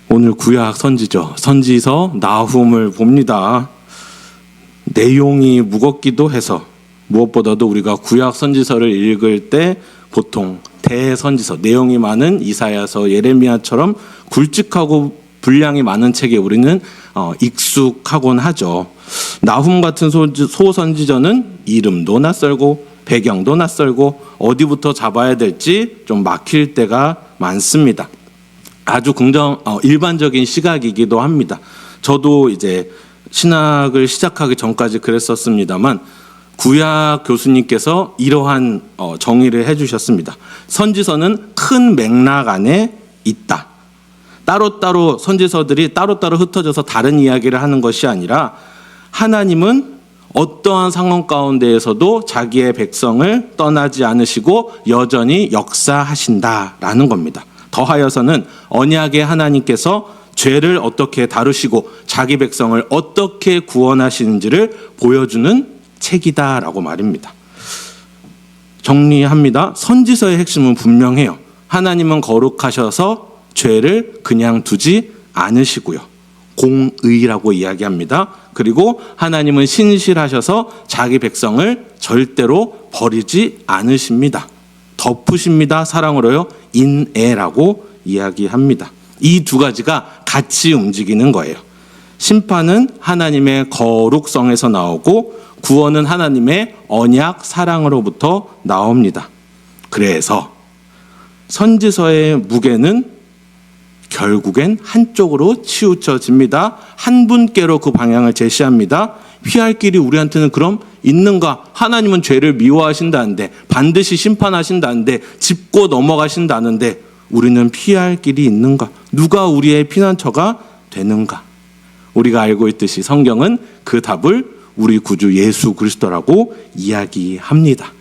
오늘 구약 선지죠. 선지서 나훔을 봅니다. 내용이 무겁기도 해서 무엇보다도 우리가 구약 선지서를 읽을 때 보통 대선지서, 내용이 많은 이사야서, 예레미야처럼 굵직하고 분량이 많은 책에 우리는 익숙하곤 하죠. 나훔 같은 소선지자는 이름도 낯설고 배경도 낯설고 어디부터 잡아야 될지 좀 막힐 때가 많습니다. 아주 일반적인 시각이기도 합니다. 저도 이제 신학을 시작하기 전까지 그랬었습니다만 구약 교수님께서 이러한 정의를 해주셨습니다. 선지서는 큰 맥락 안에 있다. 따로따로 선지서들이 따로따로 흩어져서 다른 이야기를 하는 것이 아니라 하나님은 어떠한 상황 가운데에서도 자기의 백성을 떠나지 않으시고 여전히 역사하신다라는 겁니다. 더하여서는 언약의 하나님께서 죄를 어떻게 다루시고 자기 백성을 어떻게 구원하시는지를 보여주는 책이다라고 말입니다. 정리합니다. 선지서의 핵심은 분명해요. 하나님은 거룩하셔서 죄를 그냥 두지 않으시고요. 공의라고 이야기합니다. 그리고 하나님은 신실하셔서 자기 백성을 절대로 버리지 않으십니다. 덮으십니다. 사랑으로요. 인애라고 이야기합니다. 이 두 가지가 같이 움직이는 거예요. 심판은 하나님의 거룩성에서 나오고 구원은 하나님의 언약 사랑으로부터 나옵니다. 그래서 선지서의 무게는 결국엔 한쪽으로 치우쳐집니다. 한 분께로 그 방향을 제시합니다. 피할 길이 우리한테는 그럼 있는가? 하나님은 죄를 미워하신다는데, 반드시 심판하신다는데, 짚고 넘어가신다는데 우리는 피할 길이 있는가? 누가 우리의 피난처가 되는가? 우리가 알고 있듯이 성경은 그 답을 우리 구주 예수 그리스도라고 이야기합니다.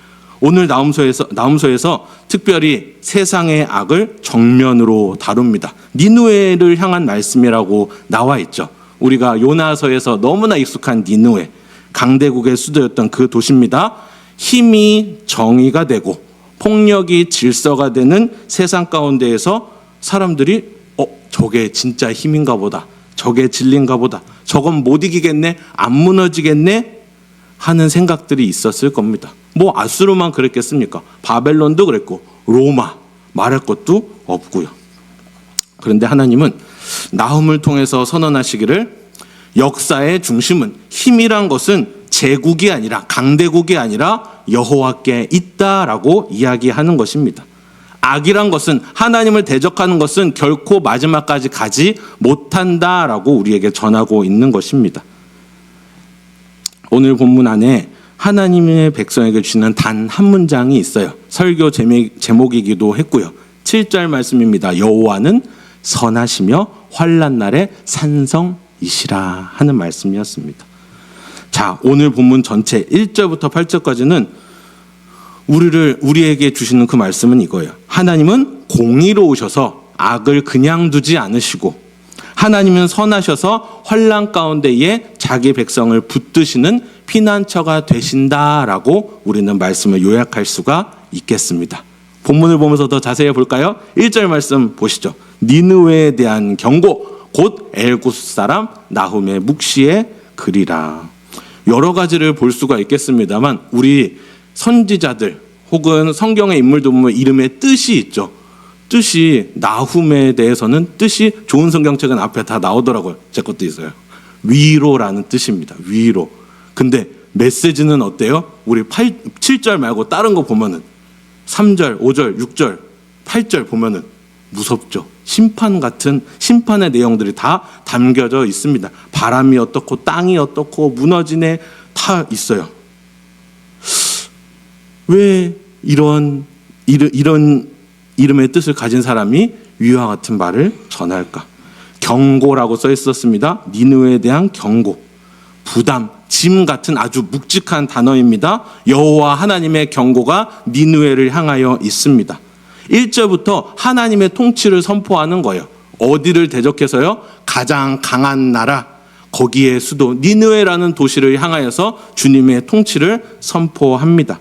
오늘 나훔서에서 특별히 세상의 악을 정면으로 다룹니다. 니느웨를 향한 말씀이라고 나와 있죠. 우리가 요나서에서 너무나 익숙한 니느웨, 강대국의 수도였던 그 도시입니다. 힘이 정의가 되고 폭력이 질서가 되는 세상 가운데에서 사람들이 저게 진짜 힘인가 보다, 저게 진리인가 보다, 저건 못 이기겠네, 안 무너지겠네 하는 생각들이 있었을 겁니다. 뭐 아수르만 그랬겠습니까? 바벨론도 그랬고 로마 말할 것도 없고요. 그런데 하나님은 나훔을 통해서 선언하시기를 역사의 중심은, 힘이란 것은 제국이 아니라, 강대국이 아니라 여호와께 있다라고 이야기하는 것입니다. 악이란 것은, 하나님을 대적하는 것은 결코 마지막까지 가지 못한다라고 우리에게 전하고 있는 것입니다. 오늘 본문 안에 하나님의 백성에게 주시는 단 한 문장이 있어요. 설교 제목이기도 했고요. 7절 말씀입니다. 여호와는 선하시며 환난 날에 산성이시라 하는 말씀이었습니다. 자, 오늘 본문 전체 1절부터 8절까지는 우리에게 주시는 그 말씀은 이거예요. 하나님은 공의로우셔서 악을 그냥 두지 않으시고, 하나님은 선하셔서 환난 가운데에 자기 백성을 붙드시는 피난처가 되신다라고 우리는 말씀을 요약할 수가 있겠습니다. 본문을 보면서 더 자세히 볼까요? 1절 말씀 보시죠. 니느웨에 대한 경고, 곧 엘고스 사람 나훔의 묵시의 글이라. 여러 가지를 볼 수가 있겠습니다만 우리 선지자들 혹은 성경의 인물들 보면 이름에 뜻이 있죠. 뜻이, 나훔에 대해서는 뜻이 좋은 성경책은 앞에 다 나오더라고요. 제 것도 있어요. 위로라는 뜻입니다. 위로. 근데 메시지는 어때요? 우리 7절 말고 다른 거 보면은 3절, 5절, 6절, 8절 보면은 무섭죠. 심판 같은 심판의 내용들이 다 담겨져 있습니다. 바람이 어떻고 땅이 어떻고 무너지네 다 있어요. 왜 이런 이름의 뜻을 가진 사람이 위와 같은 말을 전할까? 경고라고 써 있었습니다. 니느웨에 대한 경고, 부담, 짐 같은 아주 묵직한 단어입니다. 여호와 하나님의 경고가 니느웨를 향하여 있습니다. 1절부터 하나님의 통치를 선포하는 거예요. 어디를 대적해서요? 가장 강한 나라, 거기에 수도 니느웨라는 도시를 향하여서 주님의 통치를 선포합니다.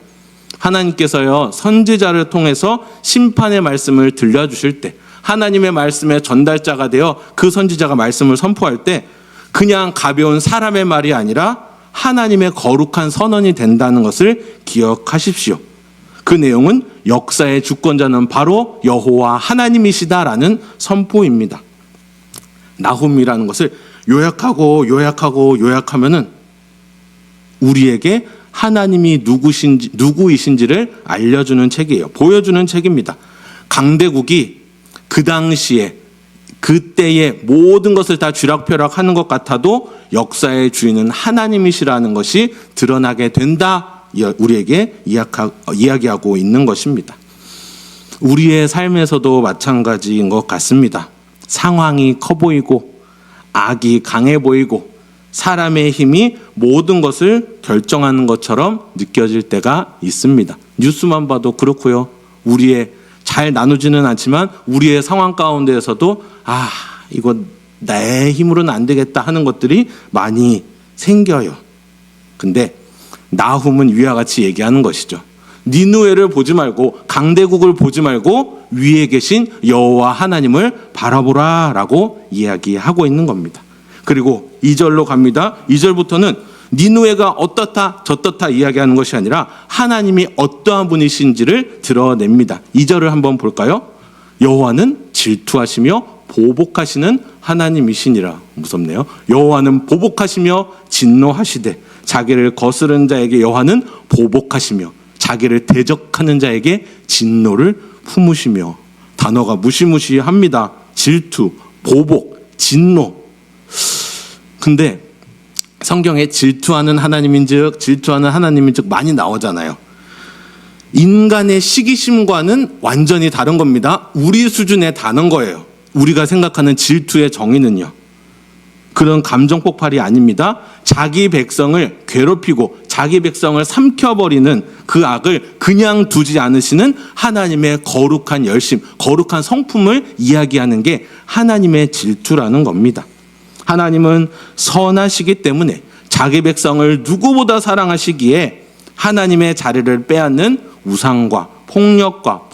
하나님께서요, 선지자를 통해서 심판의 말씀을 들려주실 때 하나님의 말씀의 전달자가 되어 그 선지자가 말씀을 선포할 때 그냥 가벼운 사람의 말이 아니라 하나님의 거룩한 선언이 된다는 것을 기억하십시오. 그 내용은 역사의 주권자는 바로 여호와 하나님이시다라는 선포입니다. 나훔이라는 것을 요약하면은 우리에게 하나님이 누구이신지를 알려주는 책이에요. 보여주는 책입니다. 강대국이 그 당시에 그때의 모든 것을 다 쥐락펴락하는 것 같아도 역사의 주인은 하나님이시라는 것이 드러나게 된다. 우리에게 이야기하고 있는 것입니다. 우리의 삶에서도 마찬가지인 것 같습니다. 상황이 커 보이고 악이 강해 보이고 사람의 힘이 모든 것을 결정하는 것처럼 느껴질 때가 있습니다. 뉴스만 봐도 그렇고요. 우리의 잘 나누지는 않지만 우리의 상황 가운데에서도 이거 내 힘으로는 안 되겠다 하는 것들이 많이 생겨요. 근데 나훔은 위와 같이 얘기하는 것이죠. 니느웨를 보지 말고 강대국을 보지 말고 위에 계신 여호와 하나님을 바라보라라고 이야기하고 있는 겁니다. 그리고 2절로 갑니다. 2절부터는 니느웨가 어떻다 저떻다 이야기하는 것이 아니라 하나님이 어떠한 분이신지를 드러냅니다. 2절을 한번 볼까요? 여호와는 질투하시며 보복하시는 하나님이시니라. 무섭네요. 여호와는 보복하시며 진노하시되 자기를 거스르는 자에게 여호와는 보복하시며 자기를 대적하는 자에게 진노를 품으시며. 단어가 무시무시합니다. 질투, 보복, 진노. 근데 성경에 질투하는 하나님인즉 많이 나오잖아요. 인간의 시기심과는 완전히 다른 겁니다. 우리 수준에 다른 거예요. 우리가 생각하는 질투의 정의는요. 그런 감정 폭발이 아닙니다. 자기 백성을 괴롭히고 자기 백성을 삼켜버리는 그 악을 그냥 두지 않으시는 하나님의 거룩한 열심, 거룩한 성품을 이야기하는 게 하나님의 질투라는 겁니다. 하나님은 선하시기 때문에 자기 백성을 누구보다 사랑하시기에 하나님의 자리를 빼앗는 우상과 폭력과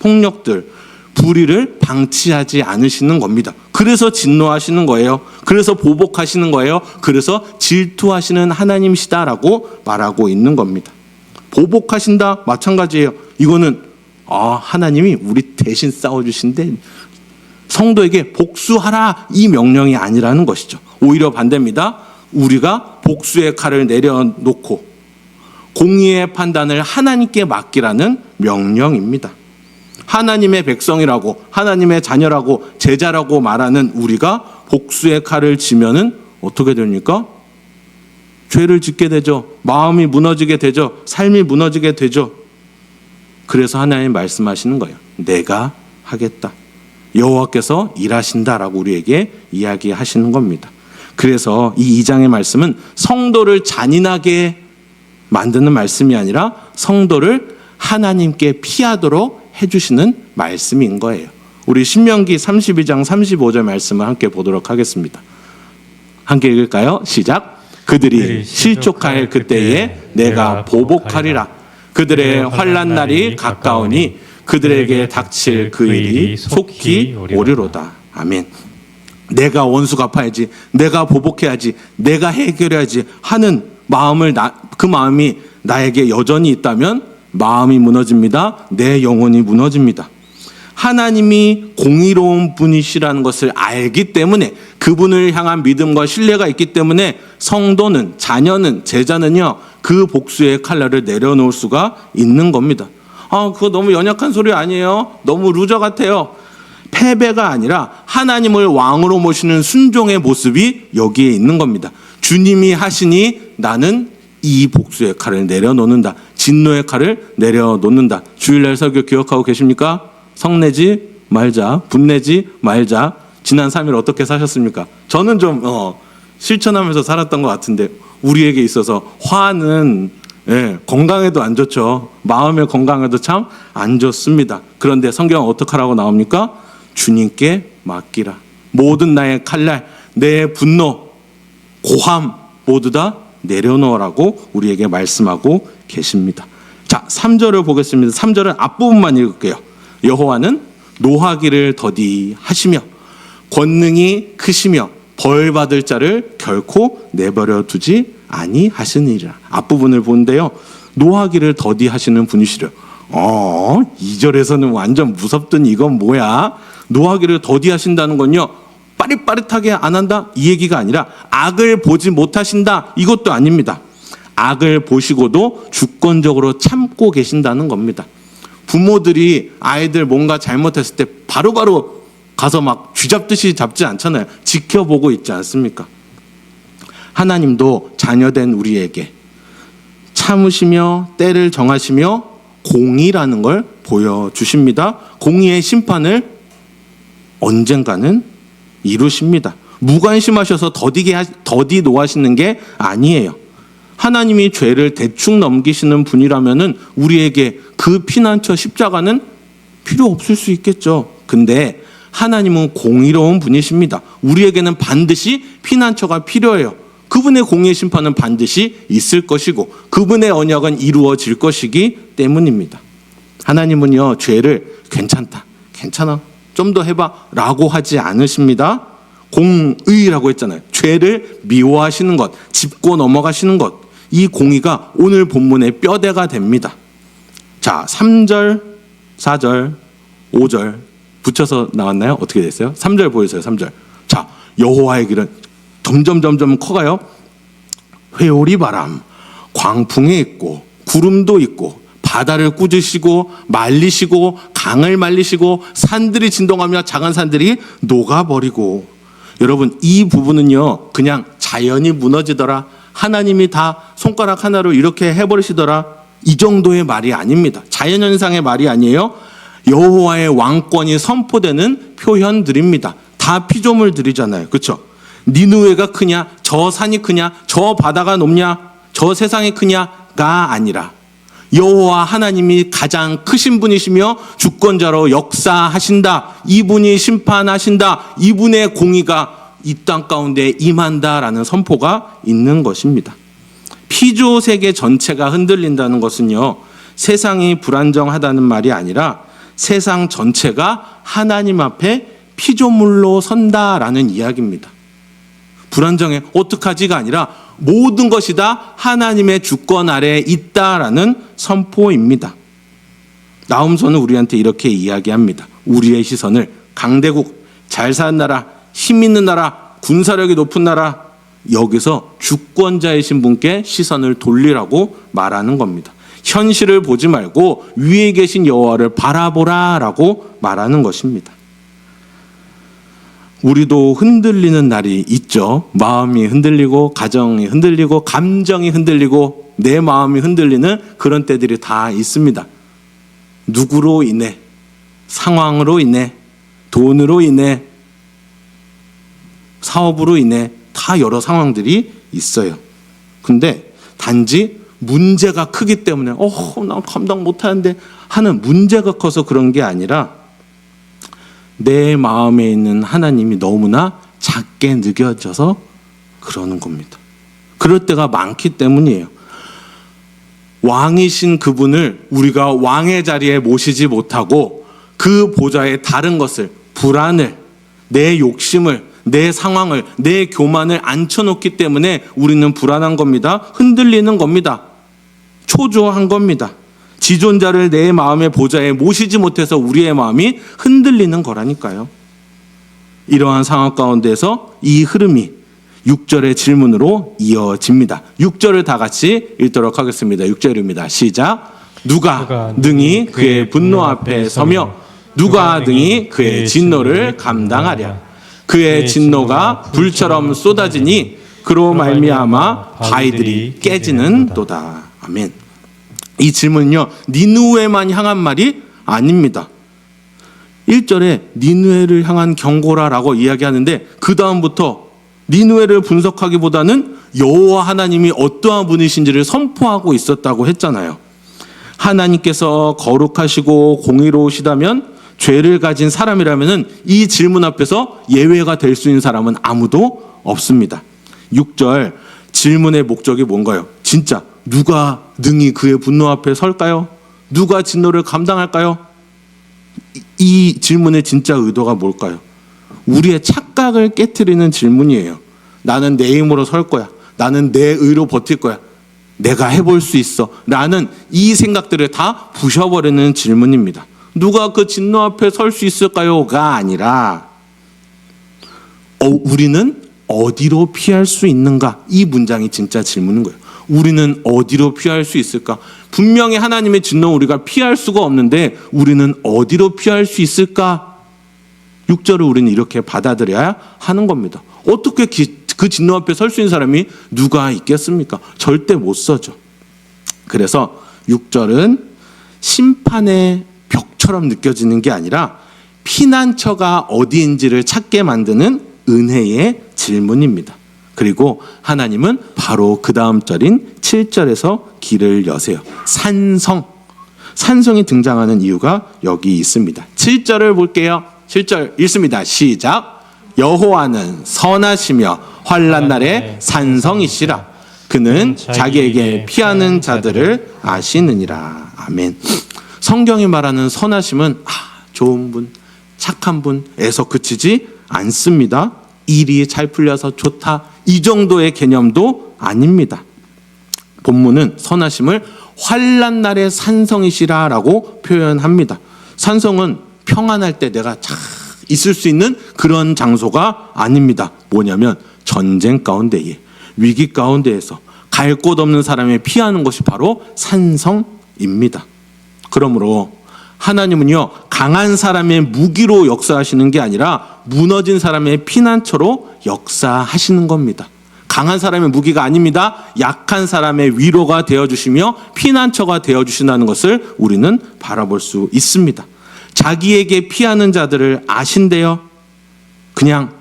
폭력들, 불의를 방치하지 않으시는 겁니다. 그래서 진노하시는 거예요. 그래서 보복하시는 거예요. 그래서 질투하시는 하나님이시다라고 말하고 있는 겁니다. 보복하신다 마찬가지예요. 이거는 하나님이 우리 대신 싸워주신데 성도에게 복수하라 이 명령이 아니라는 것이죠. 오히려 반대입니다. 우리가 복수의 칼을 내려놓고 공의의 판단을 하나님께 맡기라는 명령입니다. 하나님의 백성이라고 하나님의 자녀라고 제자라고 말하는 우리가 복수의 칼을 쥐면은 어떻게 됩니까? 죄를 짓게 되죠. 마음이 무너지게 되죠. 삶이 무너지게 되죠. 그래서 하나님 말씀하시는 거예요. 내가 하겠다. 여호와께서 일하신다라고 우리에게 이야기하시는 겁니다. 그래서 이 2장의 말씀은 성도를 잔인하게 만드는 말씀이 아니라 성도를 하나님께 피하도록 해주시는 말씀인 거예요. 우리 신명기 32장 35절 말씀을 함께 보도록 하겠습니다. 함께 읽을까요? 시작. 그들이 실족할 그때에 내가 보복하리라. 그들의 환난 날이 가까우니 그들에게 닥칠 그 일이 속히 오리로다. 아멘. 내가 원수 갚아야지, 내가 보복해야지, 내가 해결해야지 하는 그 마음이 나에게 여전히 있다면 마음이 무너집니다. 내 영혼이 무너집니다. 하나님이 공의로운 분이시라는 것을 알기 때문에 그분을 향한 믿음과 신뢰가 있기 때문에 성도는, 자녀는, 제자는요 그 복수의 칼날을 내려놓을 수가 있는 겁니다. 그거 너무 연약한 소리 아니에요? 너무 루저 같아요. 패배가 아니라 하나님을 왕으로 모시는 순종의 모습이 여기에 있는 겁니다. 주님이 하시니 나는 이 복수의 칼을 내려놓는다. 진노의 칼을 내려놓는다. 주일날 설교 기억하고 계십니까? 성내지 말자, 분내지 말자. 지난 3일 어떻게 사셨습니까? 저는 좀 실천하면서 살았던 것 같은데 우리에게 있어서 화는 건강에도 안 좋죠. 마음의 건강에도 참 안 좋습니다. 그런데 성경은 어떻게 하라고 나옵니까? 주님께 맡기라. 모든 나의 칼날, 내 분노, 고함 모두 다 내려놓으라고 우리에게 말씀하고 계십니다. 자, 3절을 보겠습니다. 3절은 앞부분만 읽을게요. 여호와는 노하기를 더디하시며 권능이 크시며 벌 받을 자를 결코 내버려 두지 아니하시니라. 앞부분을 보는데요. 노하기를 더디하시는 분이시래요. 2절에서는 완전 무섭더니 이건 뭐야? 노하기를 더디하신다는 건요, 빠릿빠릿하게 안 한다 이 얘기가 아니라 악을 보지 못하신다 이것도 아닙니다. 악을 보시고도 주권적으로 참고 계신다는 겁니다. 부모들이 아이들 뭔가 잘못했을 때 바로바로 가서 막 쥐잡듯이 잡지 않잖아요. 지켜보고 있지 않습니까? 하나님도 자녀된 우리에게 참으시며 때를 정하시며 공의라는 걸 보여주십니다. 공의의 심판을 언젠가는 이루십니다. 무관심하셔서 더디 노하시는 게 아니에요. 하나님이 죄를 대충 넘기시는 분이라면은 우리에게 그 피난처 십자가는 필요 없을 수 있겠죠. 근데 하나님은 공의로운 분이십니다. 우리에게는 반드시 피난처가 필요해요. 그분의 공의의 심판은 반드시 있을 것이고 그분의 언약은 이루어질 것이기 때문입니다. 하나님은요, 죄를 괜찮아, 좀 더 해봐 라고 하지 않으십니다. 공의라고 했잖아요. 죄를 미워하시는 것, 짚고 넘어가시는 것, 이 공의가 오늘 본문의 뼈대가 됩니다. 자, 3절, 4절, 5절 붙여서 나왔나요? 어떻게 됐어요? 3절 보여주세요. 3절. 자, 여호와의 길은 점점 커가요. 회오리 바람, 광풍이 있고 구름도 있고 바다를 꾸짖으시고 말리시고 강을 말리시고 산들이 진동하며 작은 산들이 녹아버리고. 여러분, 이 부분은요, 그냥 자연이 무너지더라, 하나님이 다 손가락 하나로 이렇게 해버리시더라, 이 정도의 말이 아닙니다. 자연현상의 말이 아니에요. 여호와의 왕권이 선포되는 표현들입니다. 다 피조물들이잖아요. 그렇죠? 니느웨가 크냐, 저 산이 크냐, 저 바다가 높냐, 저 세상이 크냐가 아니라 여호와 하나님이 가장 크신 분이시며 주권자로 역사하신다, 이분이 심판하신다, 이분의 공의가 이 땅 가운데 임한다라는 선포가 있는 것입니다. 피조 세계 전체가 흔들린다는 것은요, 세상이 불안정하다는 말이 아니라 세상 전체가 하나님 앞에 피조물로 선다라는 이야기입니다. 불안정해, 어떡하지가 아니라 모든 것이 다 하나님의 주권 아래에 있다라는 선포입니다. 나훔서는 우리한테 이렇게 이야기합니다. 우리의 시선을 강대국, 잘 사는 나라, 힘 있는 나라, 군사력이 높은 나라, 여기서 주권자이신 분께 시선을 돌리라고 말하는 겁니다. 현실을 보지 말고 위에 계신 여호와를 바라보라라고 말하는 것입니다. 우리도 흔들리는 날이 있죠. 마음이 흔들리고 가정이 흔들리고 감정이 흔들리고 내 마음이 흔들리는 그런 때들이 다 있습니다. 누구로 인해, 상황으로 인해, 돈으로 인해, 사업으로 인해 다 여러 상황들이 있어요. 근데 단지 문제가 크기 때문에 난 감당 못하는데 하는 문제가 커서 그런 게 아니라 내 마음에 있는 하나님이 너무나 작게 느껴져서 그러는 겁니다. 그럴 때가 많기 때문이에요. 왕이신 그분을 우리가 왕의 자리에 모시지 못하고 그 보좌에 다른 것을, 불안을, 내 욕심을, 내 상황을, 내 교만을 앉혀놓기 때문에 우리는 불안한 겁니다. 흔들리는 겁니다. 초조한 겁니다. 지존자를 내 마음의 보좌에 모시지 못해서 우리의 마음이 흔들리는 거라니까요. 이러한 상황 가운데서 이 흐름이 6절의 질문으로 이어집니다. 6절을 다 같이 읽도록 하겠습니다. 6절입니다. 시작. 누가 능히 그의 분노 앞에 서며 누가 능히 그의 진노를 감당하랴. 그의 진노가 불처럼 쏟아지니 그로 말미암아 바위들이 깨지는도다. 아멘. 이 질문은요, 니느웨만 향한 말이 아닙니다. 1절에 니느웨를 향한 경고라라고 이야기하는데 그 다음부터 니느웨를 분석하기보다는 여호와 하나님이 어떠한 분이신지를 선포하고 있었다고 했잖아요. 하나님께서 거룩하시고 공의로우시다면 죄를 가진 사람이라면 이 질문 앞에서 예외가 될 수 있는 사람은 아무도 없습니다. 6절 질문의 목적이 뭔가요? 진짜 누가 능히 그의 분노 앞에 설까요? 누가 진노를 감당할까요? 이 질문의 진짜 의도가 뭘까요? 우리의 착각을 깨트리는 질문이에요. 나는 내 힘으로 설 거야. 나는 내 의로 버틸 거야. 내가 해볼 수 있어. 라는 이 생각들을 다 부셔버리는 질문입니다. 누가 그 진노 앞에 설 수 있을까요?가 아니라 우리는 어디로 피할 수 있는가? 이 문장이 진짜 질문인 거예요. 우리는 어디로 피할 수 있을까? 분명히 하나님의 진노 우리가 피할 수가 없는데 우리는 어디로 피할 수 있을까? 6절을 우리는 이렇게 받아들여야 하는 겁니다. 어떻게 그 진노 앞에 설 수 있는 사람이 누가 있겠습니까? 절대 못 서죠. 그래서 6절은 심판의 벽처럼 느껴지는 게 아니라 피난처가 어디인지를 찾게 만드는 은혜의 질문입니다. 그리고 하나님은 바로 그 다음 절인 7절에서 길을 여세요. 산성이 등장하는 이유가 여기 있습니다. 7절을 볼게요. 7절 읽습니다. 시작. 여호와는 선하시며 환난 날에 산성이시라. 그는 자기에게 피하는 자들을 아시느니라. 아멘. 성경이 말하는 선하심은 좋은 분, 착한 분에서 그치지 않습니다. 일이 잘 풀려서 좋다, 이 정도의 개념도 아닙니다. 본문은 선하심을 환난 날의 산성이시라라고 표현합니다. 산성은 평안할 때 내가 잘 있을 수 있는 그런 장소가 아닙니다. 뭐냐면 전쟁 가운데에, 위기 가운데에서 갈 곳 없는 사람이 피하는 것이 바로 산성입니다. 그러므로 하나님은요, 강한 사람의 무기로 역사하시는 게 아니라 무너진 사람의 피난처로 역사하시는 겁니다. 강한 사람의 무기가 아닙니다. 약한 사람의 위로가 되어주시며 피난처가 되어주신다는 것을 우리는 바라볼 수 있습니다. 자기에게 피하는 자들을 아신대요. 그냥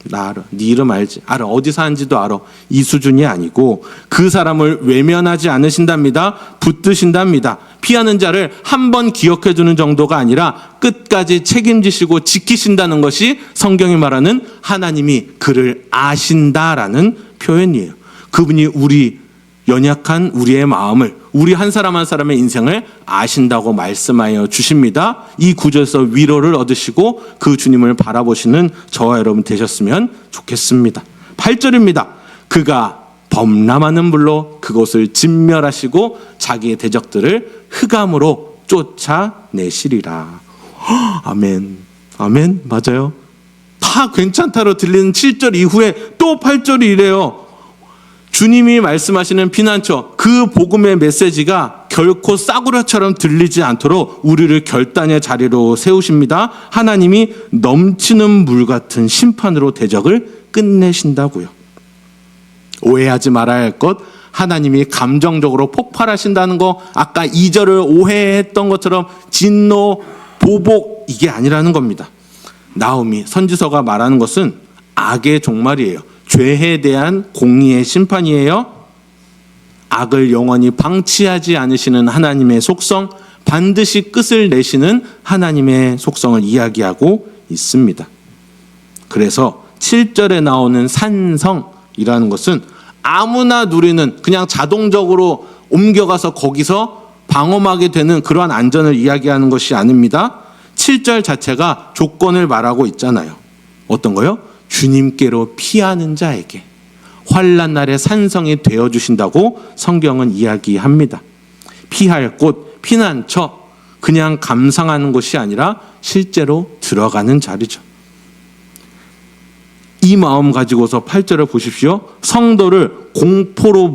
나 알아, 네 이름 알지, 알아, 어디 사는지도 알아, 이 수준이 아니고 그 사람을 외면하지 않으신답니다. 붙드신답니다. 피하는 자를 한 번 기억해 주는 정도가 아니라 끝까지 책임지시고 지키신다는 것이 성경이 말하는 하나님이 그를 아신다라는 표현이에요. 그분이 우리 연약한 우리의 마음을, 우리 한 사람 한 사람의 인생을 아신다고 말씀하여 주십니다. 이 구절에서 위로를 얻으시고 그 주님을 바라보시는 저와 여러분 되셨으면 좋겠습니다. 8절입니다. 그가 범람하는 불로 그곳을 진멸하시고 자기의 대적들을 흑암으로 쫓아내시리라. 아멘. 아멘. 맞아요. 다 괜찮다로 들리는 7절 이후에 또 8절이 이래요. 주님이 말씀하시는 피난처, 그 복음의 메시지가 결코 싸구려처럼 들리지 않도록 우리를 결단의 자리로 세우십니다. 하나님이 넘치는 물 같은 심판으로 대적을 끝내신다고요. 오해하지 말아야 할 것, 하나님이 감정적으로 폭발하신다는 거, 아까 2절을 오해했던 것처럼 진노, 보복, 이게 아니라는 겁니다. 나오미 선지서가 말하는 것은 악의 종말이에요. 죄에 대한 공의의 심판이에요. 악을 영원히 방치하지 않으시는 하나님의 속성, 반드시 끝을 내시는 하나님의 속성을 이야기하고 있습니다. 그래서 7절에 나오는 산성이라는 것은 아무나 누리는, 그냥 자동적으로 옮겨가서 거기서 방어막이 되는 그러한 안전을 이야기하는 것이 아닙니다. 7절 자체가 조건을 말하고 있잖아요. 어떤 거요? 주님께로 피하는 자에게 환난 날의 산성이 되어주신다고 성경은 이야기합니다. 피할 곳, 피난처, 그냥 감상하는 곳이 아니라 실제로 들어가는 자리죠. 이 마음 가지고서 8절을 보십시오. 성도를 공포로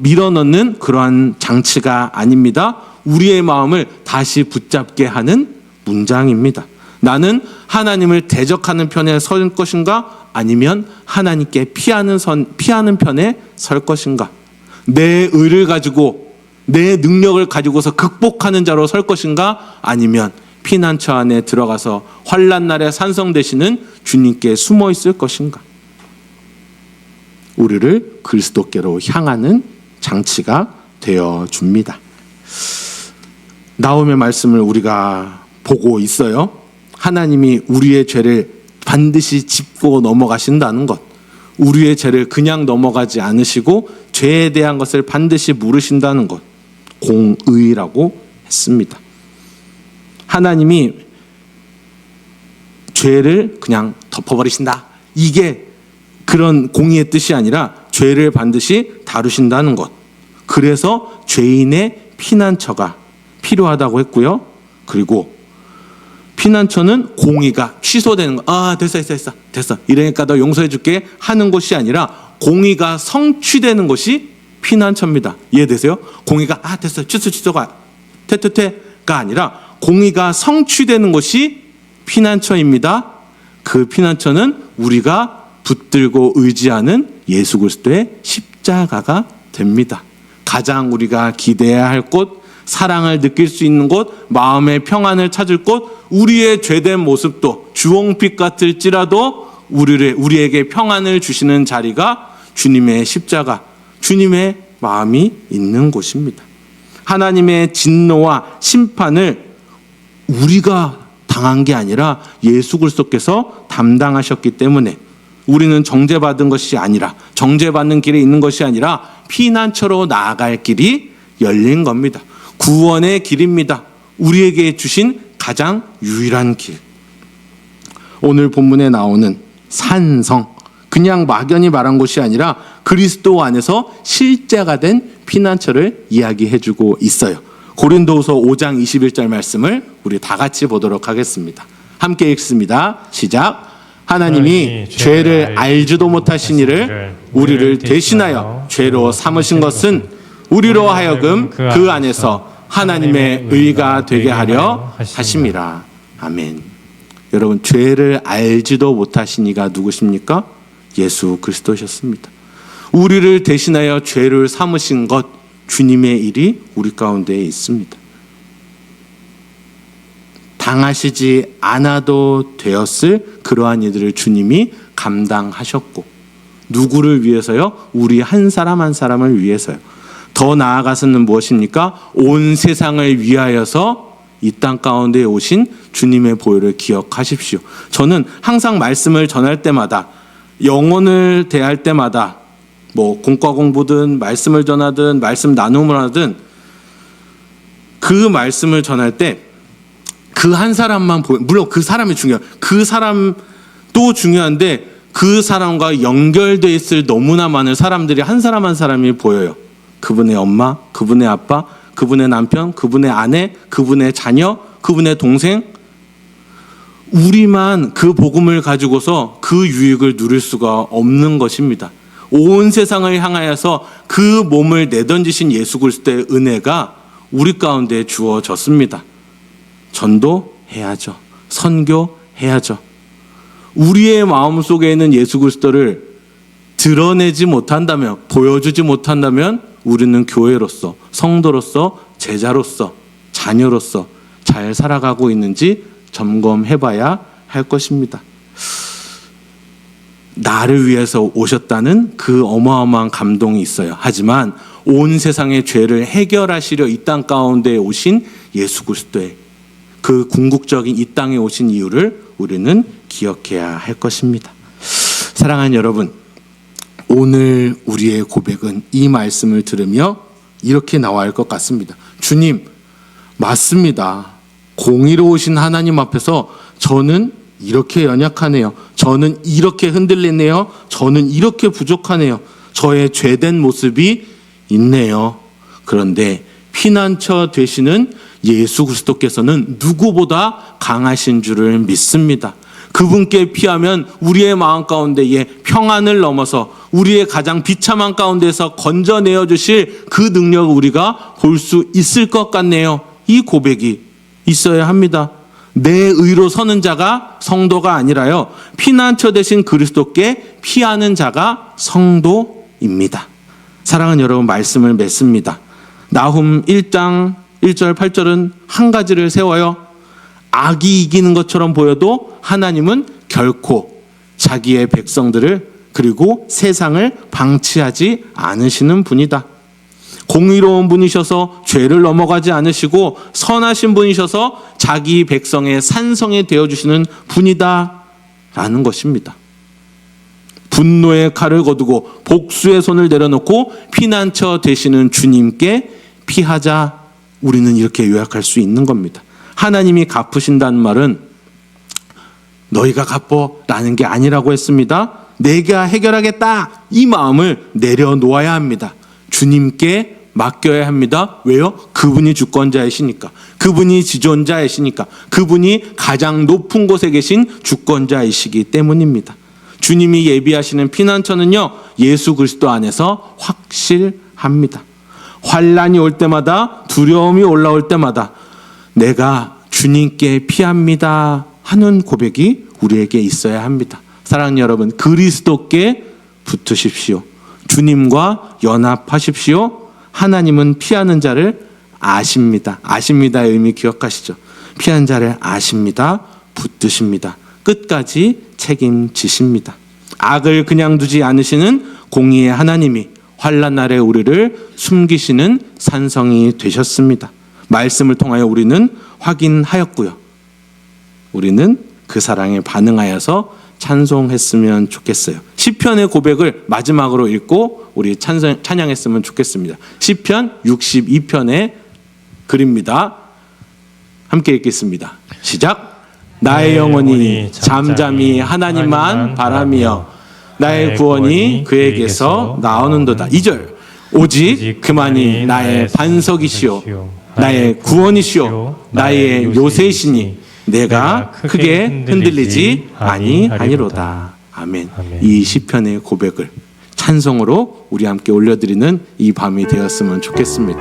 밀어넣는 그러한 장치가 아닙니다. 우리의 마음을 다시 붙잡게 하는 문장입니다. 나는 하나님을 대적하는 편에 설 것인가? 아니면 하나님께 피하는 편에 설 것인가? 내 의를 가지고, 내 능력을 가지고서 극복하는 자로 설 것인가? 아니면 피난처 안에 들어가서 환난 날에 산성 되시는 주님께 숨어 있을 것인가? 우리를 그리스도께로 향하는 장치가 되어 줍니다. 나홈의 말씀을 우리가 보고 있어요. 하나님이 우리의 죄를 반드시 짚고 넘어가신다는 것, 우리의 죄를 그냥 넘어가지 않으시고 죄에 대한 것을 반드시 물으신다는 것, 공의라고 했습니다. 하나님이 죄를 그냥 덮어버리신다. 이게 그런 공의의 뜻이 아니라 죄를 반드시 다루신다는 것. 그래서 죄인의 피난처가 필요하다고 했고요. 그리고 피난처는 공의가 취소되는 거. 됐어. 이러니까 너 용서해 줄게 하는 것이 아니라 공의가 성취되는 것이 피난처입니다. 이해되세요? 공의가 됐어. 취소가 퇴가 아니라 공의가 성취되는 것이 피난처입니다. 그 피난처는 우리가 붙들고 의지하는 예수 그리스도의 십자가가 됩니다. 가장 우리가 기대해야 할 곳, 사랑을 느낄 수 있는 곳, 마음의 평안을 찾을 곳, 우리의 죄된 모습도 주홍빛 같을지라도 우리에게 평안을 주시는 자리가 주님의 십자가, 주님의 마음이 있는 곳입니다. 하나님의 진노와 심판을 우리가 당한 게 아니라 예수 그리스도께서 담당하셨기 때문에 우리는 정죄받은 것이 아니라, 정죄받는 길에 있는 것이 아니라 피난처로 나아갈 길이 열린 겁니다. 구원의 길입니다. 우리에게 주신 가장 유일한 길. 오늘 본문에 나오는 산성, 그냥 막연히 말한 것이 아니라 그리스도 안에서 실제가 된 피난처를 이야기해주고 있어요. 고린도후서 5장 21절 말씀을 우리 다 같이 보도록 하겠습니다. 함께 읽습니다. 시작. 하나님이 죄를 알지도 못하신 이를 우리를 대신하여 죄로 삼으신 것은 우리로 하여금 그 안에서 하나님의 의가 되게 하려 하심이라. 아멘. 여러분, 죄를 알지도 못하신 이가 누구십니까? 예수 그리스도셨습니다. 우리를 대신하여 죄를 삼으신 것, 주님의 일이 우리 가운데에 있습니다. 당하시지 않아도 되었을 그러한 이들을 주님이 감당하셨고, 누구를 위해서요? 우리 한 사람 한 사람을 위해서요. 더 나아가서는 무엇입니까? 온 세상을 위하여서 이 땅 가운데 오신 주님의 보혈을 기억하십시오. 저는 항상 말씀을 전할 때마다, 영혼을 대할 때마다, 공과 공부든 말씀을 전하든 말씀 나눔을 하든 그 말씀을 전할 때 그 한 사람만 물론 그 사람이 중요해요. 그 사람도 중요한데 그 사람과 연결되어 있을 너무나 많은 사람들이 한 사람 한 사람이 보여요. 그분의 엄마, 그분의 아빠, 그분의 남편, 그분의 아내, 그분의 자녀, 그분의 동생. 우리만 그 복음을 가지고서 그 유익을 누릴 수가 없는 것입니다. 온 세상을 향하여서 그 몸을 내던지신 예수 그리스도의 은혜가 우리 가운데 주어졌습니다. 전도해야죠. 선교해야죠. 우리의 마음속에 있는 예수 그리스도를 드러내지 못한다면, 보여주지 못한다면 우리는 교회로서, 성도로서, 제자로서, 자녀로서 잘 살아가고 있는지 점검해봐야 할 것입니다. 나를 위해서 오셨다는 그 어마어마한 감동이 있어요. 하지만 온 세상의 죄를 해결하시려 이 땅 가운데 오신 예수 그리스도의 그 궁극적인 이 땅에 오신 이유를 우리는 기억해야 할 것입니다. 사랑하는 여러분, 오늘 우리의 고백은 이 말씀을 들으며 이렇게 나와야 할 것 같습니다. 주님, 맞습니다. 공의로우신 하나님 앞에서 저는 이렇게 연약하네요. 저는 이렇게 흔들리네요. 저는 이렇게 부족하네요. 저의 죄된 모습이 있네요. 그런데 피난처 되시는 예수 그리스도께서는 누구보다 강하신 줄을 믿습니다. 그분께 피하면 우리의 마음 가운데에 평안을 넘어서 우리의 가장 비참한 가운데서 건져내어 주실 그 능력을 우리가 볼 수 있을 것 같네요. 이 고백이 있어야 합니다. 내 의로 서는 자가 성도가 아니라요, 피난처 되신 그리스도께 피하는 자가 성도입니다. 사랑하는 여러분, 말씀을 맺습니다. 나훔 1장 1절 8절은 한 가지를 세워요. 악이 이기는 것처럼 보여도 하나님은 결코 자기의 백성들을, 그리고 세상을 방치하지 않으시는 분이다. 공의로운 분이셔서 죄를 넘어가지 않으시고 선하신 분이셔서 자기 백성의 산성이 되어주시는 분이다 라는 것입니다. 분노의 칼을 거두고 복수의 손을 내려놓고 피난처 되시는 주님께 피하자, 우리는 이렇게 요약할 수 있는 겁니다. 하나님이 갚으신다는 말은 너희가 갚어라는 게 아니라고 했습니다. 내가 해결하겠다. 이 마음을 내려놓아야 합니다. 주님께 맡겨야 합니다. 왜요? 그분이 주권자이시니까. 그분이 지존자이시니까. 그분이 가장 높은 곳에 계신 주권자이시기 때문입니다. 주님이 예비하시는 피난처는요, 예수 그리스도 안에서 확실합니다. 환난이 올 때마다, 두려움이 올라올 때마다 내가 주님께 피합니다 하는 고백이 우리에게 있어야 합니다. 사랑하는 여러분, 그리스도께 붙으십시오. 주님과 연합하십시오. 하나님은 피하는 자를 아십니다. 아십니다의 의미 기억하시죠? 피하는 자를 아십니다. 붙드십니다. 끝까지 책임지십니다. 악을 그냥 두지 않으시는 공의의 하나님이 환난 날에 우리를 숨기시는 산성이 되셨습니다. 말씀을 통하여 우리는 확인하였고요. 우리는 그 사랑에 반응하여서 찬송했으면 좋겠어요. 시편의 고백을 마지막으로 읽고 우리 찬양했으면 좋겠습니다. 시편 62편의 글입니다. 함께 읽겠습니다. 시작. 나의 영혼이 잠잠히 하나님만 바라며 나의 구원이 그에게서 나오는도다. 2절. 오직 그만이 나의 반석이시오 나의 구원이시오 나의 요새시니 내가 크게 흔들리지 아니하니로다. 아멘. 이 시편의 고백을 찬송으로 우리 함께 올려드리는 이 밤이 되었으면 좋겠습니다.